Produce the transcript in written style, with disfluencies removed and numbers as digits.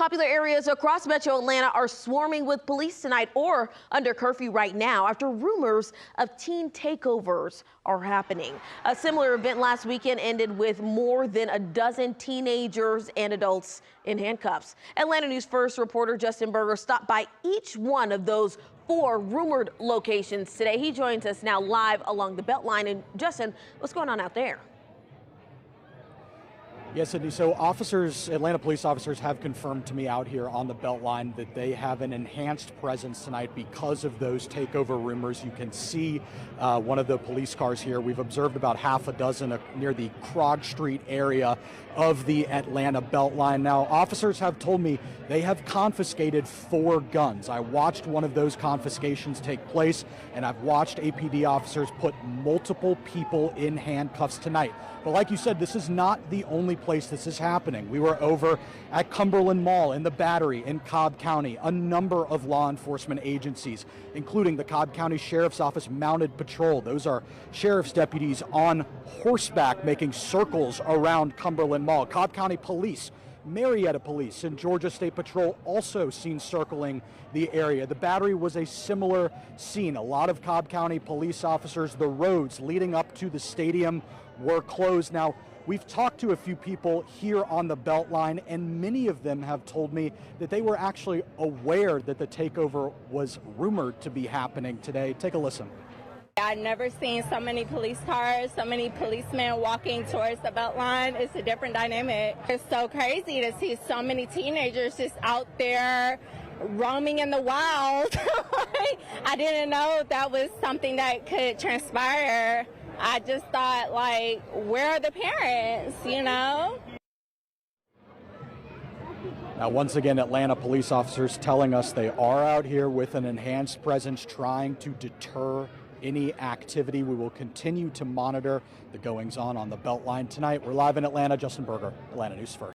Popular areas across Metro Atlanta are swarming with police tonight or under curfew right now after rumors of teen takeovers are happening. A similar event last weekend ended with more than a dozen teenagers and adults in handcuffs. Atlanta News First reporter Justin Berger stopped by each one of those 4 rumored locations today. He joins us now live along the Beltline. And Justin, what's going on out there? Yes, Sydney. So Atlanta police officers have confirmed to me out here on the Beltline that they have an enhanced presence tonight because of those takeover rumors. You can see one of the police cars here. We've observed about half a dozen near the Krog Street area of the Atlanta Beltline. Now, officers have told me they have confiscated 4 guns. I watched one of those confiscations take place, and I've watched APD officers put multiple people in handcuffs tonight. But like you said, this is not the only place this is happening. We were over at Cumberland Mall in the Battery in Cobb County. A number of law enforcement agencies, including the Cobb County Sheriff's Office Mounted Patrol. Those are sheriff's deputies on horseback making circles around Cumberland Mall. Cobb County Police, Marietta Police, and Georgia State Patrol also seen circling the area. The Battery was a similar scene. A lot of Cobb County police officers. The roads leading up to the stadium were closed. Now, we've talked to a few people here on the Beltline, and many of them have told me that they were actually aware that the takeover was rumored to be happening today. Take a listen. I've never seen so many police cars, so many policemen walking towards the Beltline. It's a different dynamic. It's so crazy to see so many teenagers just out there roaming in the wild. I didn't know that was something that could transpire. I just thought, like, where are the parents, you know? Now, once again, Atlanta police officers telling us they are out here with an enhanced presence trying to deter any activity. We will continue to monitor the goings-on the Beltline tonight. We're live in Atlanta. Justin Berger, Atlanta News First.